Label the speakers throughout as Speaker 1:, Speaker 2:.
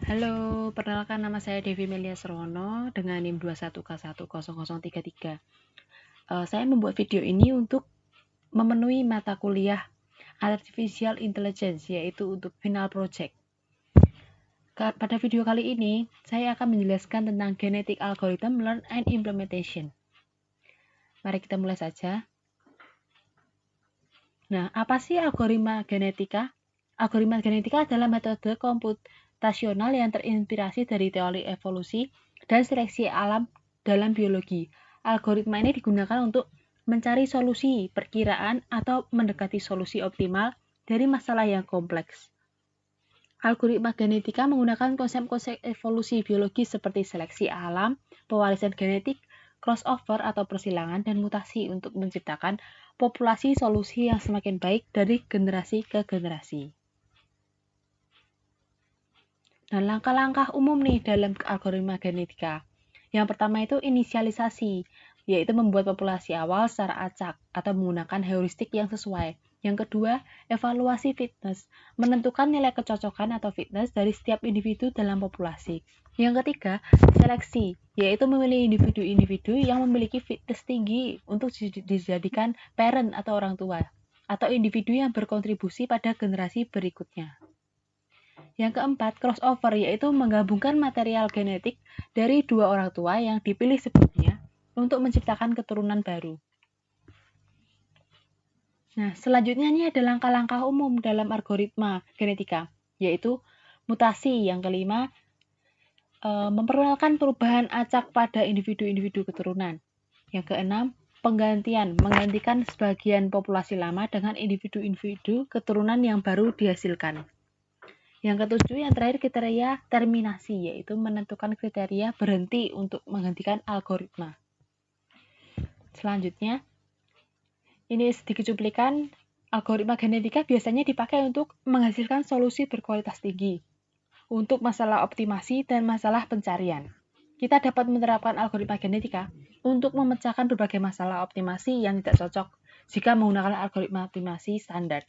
Speaker 1: Halo, perkenalkan nama saya Devi Melia Serono dengan NIM 21K10033. Saya membuat video ini untuk memenuhi mata kuliah Artificial Intelligence, yaitu untuk final project. Pada video kali ini, saya akan menjelaskan tentang Genetic Algorithm Learn and Implementation. Mari kita mulai saja. Nah, apa sih algoritma genetika? Algoritma genetika adalah metode komputasional yang terinspirasi dari teori evolusi dan seleksi alam dalam biologi. Algoritma ini digunakan untuk mencari solusi, perkiraan, atau mendekati solusi optimal dari masalah yang kompleks. Algoritma genetika menggunakan konsep-konsep evolusi biologi seperti seleksi alam, pewarisan genetik, crossover atau persilangan, dan mutasi untuk menciptakan populasi solusi yang semakin baik dari generasi ke generasi. Dan langkah-langkah umum nih dalam algoritma genetika. Yang pertama itu inisialisasi, yaitu membuat populasi awal secara acak atau menggunakan heuristik yang sesuai. Yang kedua, evaluasi fitness, menentukan nilai kecocokan atau fitness dari setiap individu dalam populasi. Yang ketiga, seleksi, yaitu memilih individu-individu yang memiliki fitness tinggi untuk dijadikan parent atau orang tua, atau individu yang berkontribusi pada generasi berikutnya. Yang keempat, crossover, yaitu menggabungkan material genetik dari dua orang tua yang dipilih sebelumnya untuk menciptakan keturunan baru. Nah, selanjutnya ini ada langkah-langkah umum dalam algoritma genetika, yaitu mutasi. Yang kelima, memperkenalkan perubahan acak pada individu-individu keturunan. Yang keenam, penggantian, menggantikan sebagian populasi lama dengan individu-individu keturunan yang baru dihasilkan. Yang ketujuh, yang terakhir, kriteria terminasi, yaitu menentukan kriteria berhenti untuk menggantikan algoritma. Selanjutnya, ini sedikit cuplikan. Algoritma genetika biasanya dipakai untuk menghasilkan solusi berkualitas tinggi untuk masalah optimasi dan masalah pencarian. Kita dapat menerapkan algoritma genetika untuk memecahkan berbagai masalah optimasi yang tidak cocok jika menggunakan algoritma optimasi standar.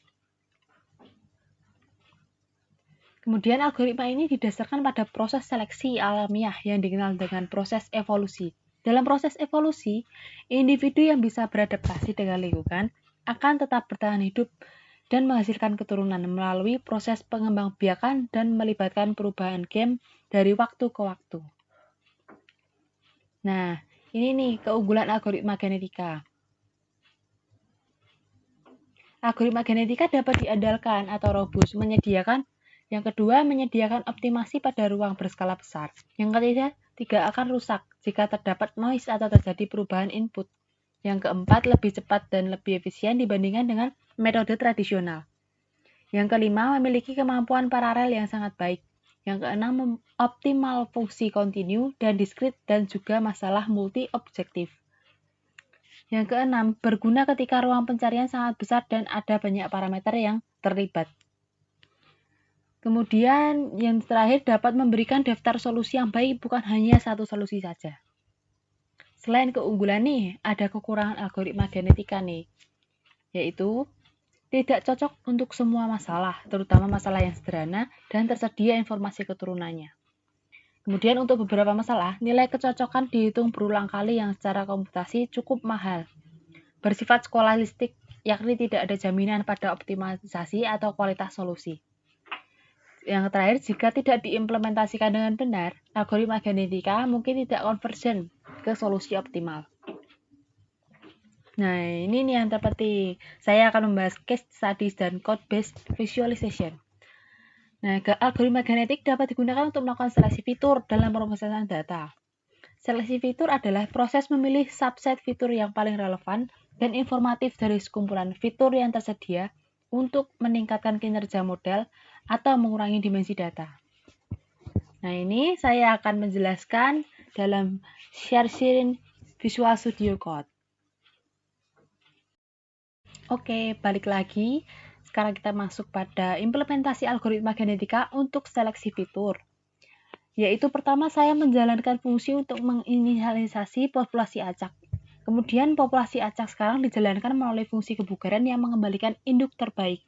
Speaker 1: Kemudian algoritma ini didasarkan pada proses seleksi alamiah yang dikenal dengan proses evolusi. Dalam proses evolusi, individu yang bisa beradaptasi dengan lingkungan akan tetap bertahan hidup dan menghasilkan keturunan melalui proses pengembangbiakan dan melibatkan perubahan gen dari waktu ke waktu. Nah, ini nih keunggulan algoritma genetika. Algoritma genetika dapat diandalkan atau robust, yang kedua, menyediakan optimasi pada ruang berskala besar. Yang ketiga, tidak akan rusak jika terdapat noise atau terjadi perubahan input. Yang keempat, lebih cepat dan lebih efisien dibandingkan dengan metode tradisional. Yang kelima, memiliki kemampuan paralel yang sangat baik. Yang keenam, optimal fungsi kontinu dan diskrit dan juga masalah multi-objektif. Yang keenam, berguna ketika ruang pencarian sangat besar dan ada banyak parameter yang terlibat. Kemudian yang terakhir, dapat memberikan daftar solusi yang baik, bukan hanya satu solusi saja. Selain keunggulan nih, ada kekurangan algoritma genetika nih, yaitu tidak cocok untuk semua masalah, terutama masalah yang sederhana dan tersedia informasi keturunannya. Kemudian untuk beberapa masalah, nilai kecocokan dihitung berulang kali yang secara komputasi cukup mahal. Bersifat skolaristik, yakni tidak ada jaminan pada optimalisasi atau kualitas solusi. Yang terakhir, jika tidak diimplementasikan dengan benar, algoritma genetika mungkin tidak conversion ke solusi optimal. Nah, ini nih yang terpenting. Saya akan membahas case studies dan code-based visualization. Nah, algoritma genetik dapat digunakan untuk melakukan seleksi fitur dalam pemrosesan data. Seleksi fitur adalah proses memilih subset fitur yang paling relevan dan informatif dari sekumpulan fitur yang tersedia untuk meningkatkan kinerja model atau mengurangi dimensi data. Nah, ini saya akan menjelaskan dalam sharing Visual Studio Code. Oke, balik lagi. Sekarang kita masuk pada implementasi algoritma genetika untuk seleksi fitur. Yaitu pertama, saya menjalankan fungsi untuk menginisialisasi populasi acak. Kemudian populasi acak sekarang dijalankan melalui fungsi kebugaran yang mengembalikan induk terbaik.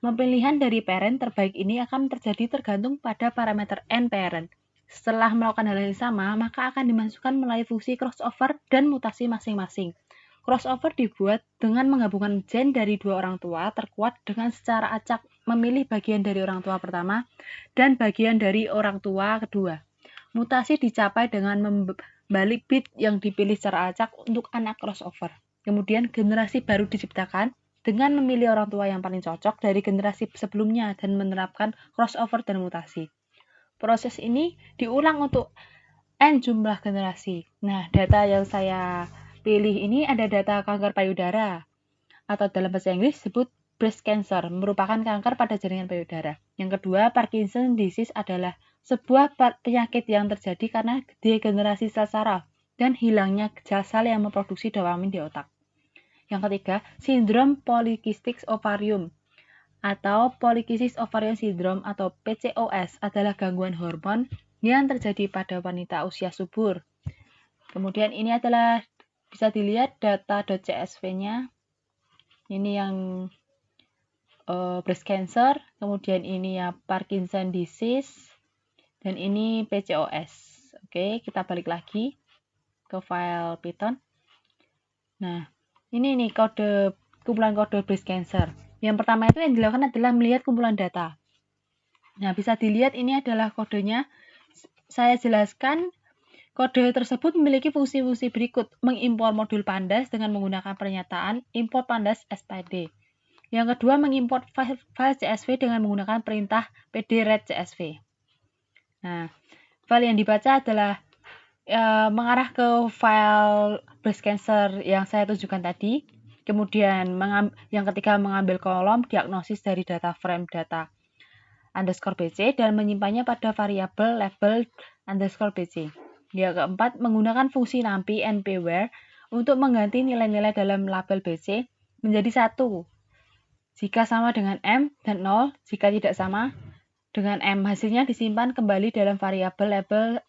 Speaker 1: Pemilihan dari parent terbaik ini akan terjadi tergantung pada parameter n parent. Setelah melakukan hal yang sama, maka akan dimasukkan melalui fungsi crossover dan mutasi masing-masing. Crossover dibuat dengan menggabungkan gen dari dua orang tua terkuat dengan secara acak memilih bagian dari orang tua pertama dan bagian dari orang tua kedua. Mutasi dicapai dengan membalik bit yang dipilih secara acak untuk anak crossover. Kemudian generasi baru diciptakan dengan memilih orang tua yang paling cocok dari generasi sebelumnya dan menerapkan crossover dan mutasi. Proses ini diulang untuk n jumlah generasi. Nah, data yang saya pilih ini ada data kanker payudara atau dalam bahasa Inggris disebut breast cancer, merupakan kanker pada jaringan payudara. Yang kedua, Parkinson disease adalah sebuah penyakit yang terjadi karena degenerasi sel saraf dan hilangnya sel yang memproduksi dopamin di otak. Yang ketiga, sindrom polycystic ovarium atau polycystic ovarian syndrome atau PCOS adalah gangguan hormon yang terjadi pada wanita usia subur. Kemudian ini adalah bisa dilihat data.csv-nya. Ini yang breast cancer, kemudian ini ya Parkinson disease, dan ini PCOS. Oke, kita balik lagi ke file Python. Nah, ini nih kumpulan kode breast cancer. Yang pertama itu yang dilakukan adalah melihat kumpulan data. Nah, bisa dilihat ini adalah kodenya. Saya jelaskan, kode tersebut memiliki fungsi-fungsi berikut. Mengimpor modul pandas dengan menggunakan pernyataan import pandas std. Yang kedua, mengimport file CSV dengan menggunakan perintah pd-read CSV. Nah, file yang dibaca adalah mengarah ke file breast cancer yang saya tunjukkan tadi. Kemudian yang ketiga, mengambil kolom diagnosis dari data frame data underscore bc dan menyimpannya pada variabel label underscore bc. Yang keempat, menggunakan fungsi NumPy npwhere untuk mengganti nilai-nilai dalam label bc menjadi 1 jika sama dengan m dan 0 jika tidak sama dengan m. Hasilnya disimpan kembali dalam variabel label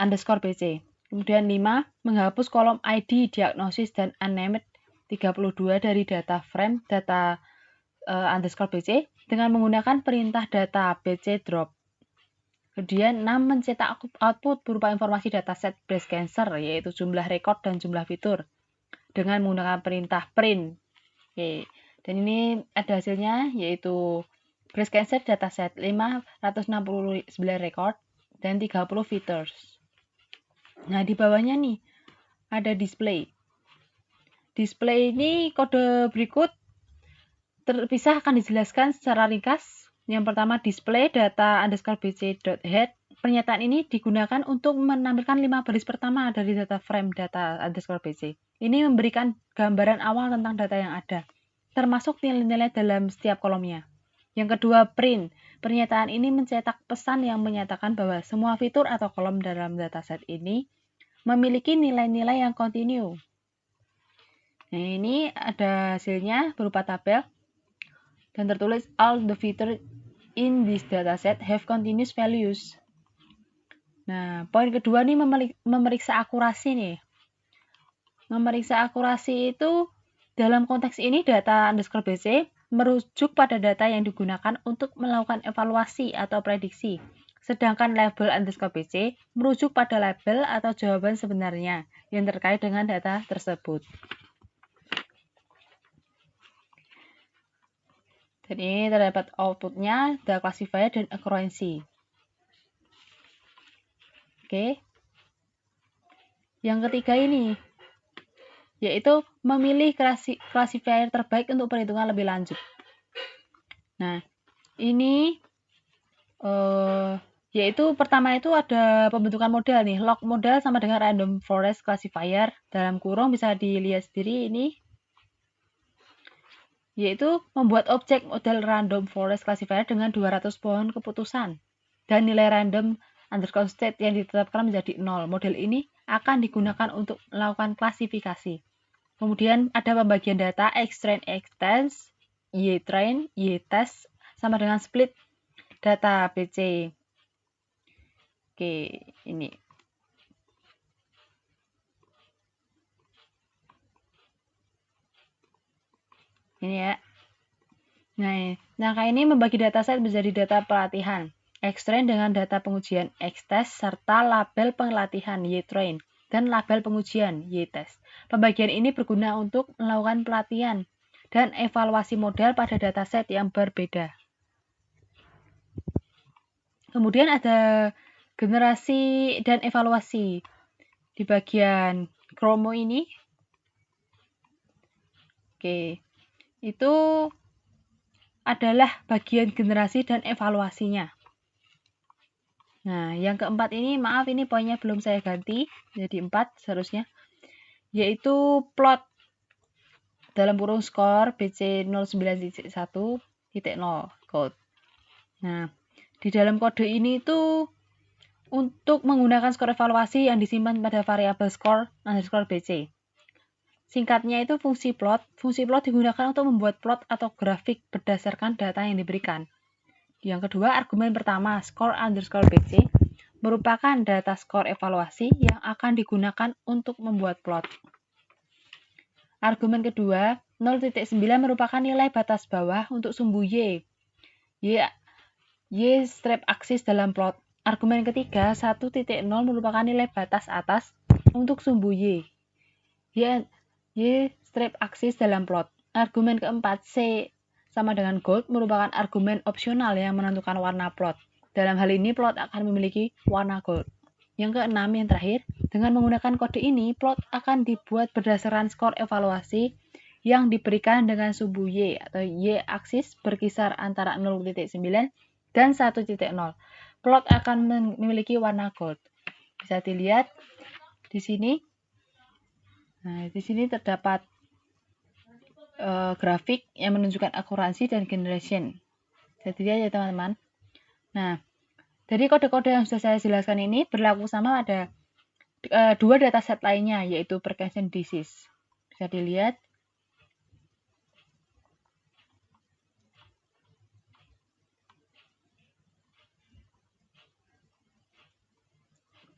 Speaker 1: underscore bc. Kemudian 5, menghapus kolom id, diagnosis, dan unnamed 32 dari data frame data underscore bc dengan menggunakan perintah data bc drop. Kemudian 6, mencetak output berupa informasi dataset breast cancer, yaitu jumlah rekod dan jumlah fitur, dengan menggunakan perintah print. Oke. Dan ini ada hasilnya, yaitu breast cancer dataset 569 rekod dan 30 features. Nah, di bawahnya nih ada display. Display ini kode berikut terpisah akan dijelaskan secara ringkas. Yang pertama, display data underscore bc.head. Pernyataan ini digunakan untuk menampilkan 5 baris pertama dari data frame data underscore bc. Ini memberikan gambaran awal tentang data yang ada, termasuk nilai-nilai dalam setiap kolomnya. Yang kedua, print. Pernyataan ini mencetak pesan yang menyatakan bahwa semua fitur atau kolom dalam dataset ini memiliki nilai-nilai yang kontinu. Nah, ini ada hasilnya berupa tabel dan tertulis all the features in this dataset have continuous values. Nah, poin kedua nih memeriksa akurasi nih. Memeriksa akurasi itu dalam konteks ini data underscore bc merujuk pada data yang digunakan untuk melakukan evaluasi atau prediksi. Sedangkan label underscore bc merujuk pada label atau jawaban sebenarnya yang terkait dengan data tersebut. Dan ini terdapat outputnya, data classifier, dan accuracy. Oke. Yang ketiga ini, yaitu memilih classifier terbaik untuk perhitungan lebih lanjut. Nah, ini yaitu pertama itu ada pembentukan model nih. Log model sama dengan random forest classifier. Dalam kurung bisa dilihat sendiri ini. Yaitu membuat objek model random forest classifier dengan 200 pohon keputusan. Dan nilai random underscore state yang ditetapkan menjadi 0. Model ini akan digunakan untuk melakukan klasifikasi. Kemudian ada pembagian data X-train, X-test, Y-train, Y-test sama dengan split data BC. Oke, ini. Ini ya. Nah, langkah ini membagi dataset menjadi data pelatihan, X-train dengan data pengujian X-test serta label pelatihan Y-train dan label pengujian Y-test. Pembagian ini berguna untuk melakukan pelatihan dan evaluasi model pada dataset yang berbeda. Kemudian ada generasi dan evaluasi. Di bagian kromo ini, oke, itu adalah bagian generasi dan evaluasinya. Nah, yang keempat ini, maaf ini poinnya belum saya ganti, jadi 4 seharusnya, yaitu plot dalam kurung skor BC 09.1.0 code. Nah, di dalam kode ini itu untuk menggunakan skor evaluasi yang disimpan pada variabel skor underscore BC. Singkatnya itu fungsi plot. Fungsi plot digunakan untuk membuat plot atau grafik berdasarkan data yang diberikan. Yang kedua, argumen pertama, score underscore BC, merupakan data skor evaluasi yang akan digunakan untuk membuat plot. Argumen kedua, 0.9 merupakan nilai batas bawah untuk sumbu Y. Y strip aksis dalam plot. Argumen ketiga, 1.0 merupakan nilai batas atas untuk sumbu Y. Y strip aksis dalam plot. Argumen keempat, C sama dengan gold, merupakan argumen opsional yang menentukan warna plot. Dalam hal ini, plot akan memiliki warna gold. Yang keenam, yang terakhir, dengan menggunakan kode ini, plot akan dibuat berdasarkan skor evaluasi yang diberikan dengan sumbu Y atau Y aksis berkisar antara 0.9 dan 1.0. Plot akan memiliki warna gold. Bisa dilihat di sini. Nah, di sini terdapat grafik yang menunjukkan akurasi dan generation. Jadi ya teman-teman. Nah, dari kode-kode yang sudah saya jelaskan ini berlaku sama ada dua dataset lainnya, yaitu Parkinson disease. Bisa dilihat.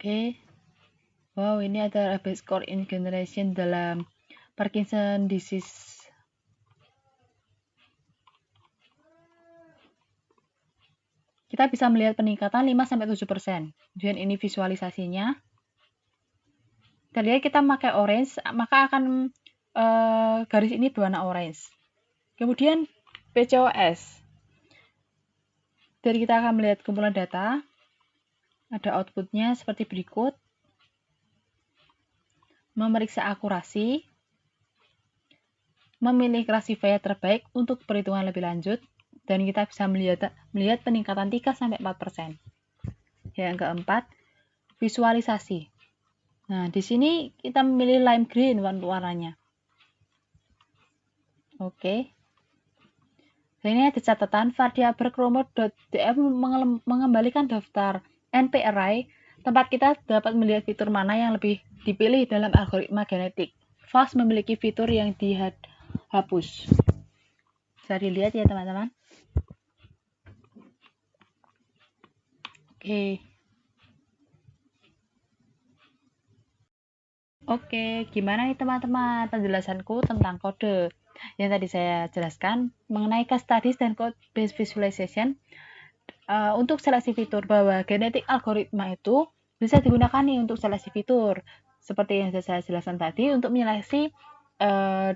Speaker 1: Oke. Wow, ini ada base score in generation dalam Parkinson disease. Kita bisa melihat peningkatan 5-7%. Kemudian ini visualisasinya. Kita lihat kita pakai orange, maka akan garis ini berwarna orange. Kemudian PCOS. Dari kita akan melihat kumpulan data. Ada outputnya seperti berikut. Memeriksa akurasi. Memilih classifier terbaik untuk perhitungan lebih lanjut. Dan kita bisa melihat peningkatan 3-4%. Yang keempat, visualisasi. Nah, di sini kita memilih lime green warnanya. Oke. Dan ini ada catatan variabel chromo.df mengembalikan daftar NP array. Tempat kita dapat melihat fitur mana yang lebih dipilih dalam algoritma genetik. False memiliki fitur yang dihapus. Bisa dilihat ya teman-teman. Oke, gimana nih teman-teman penjelasanku tentang kode yang tadi saya jelaskan mengenai case studies dan code based visualization. Untuk seleksi fitur, bahwa genetik algoritma itu bisa digunakan nih untuk seleksi fitur seperti yang saya jelaskan tadi untuk menyeleksi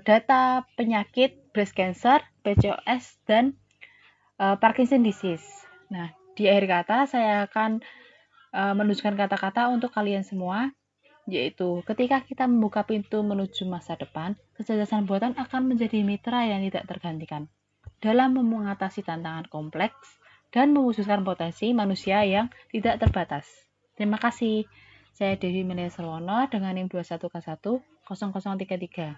Speaker 1: data penyakit breast cancer, PCOS, dan Parkinson disease. Nah, di akhir kata saya akan menunjukkan kata-kata untuk kalian semua, yaitu ketika kita membuka pintu menuju masa depan, kecerdasan buatan akan menjadi mitra yang tidak tergantikan dalam mengatasi tantangan kompleks dan mewujudkan potensi manusia yang tidak terbatas. Terima kasih. Saya Dewi Melia Serwono dengan NIM 21K10033.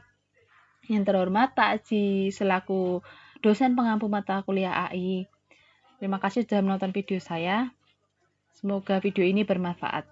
Speaker 1: Yang terhormat Pak Aji selaku dosen pengampu mata kuliah AI. Terima kasih sudah menonton video saya. Semoga video ini bermanfaat.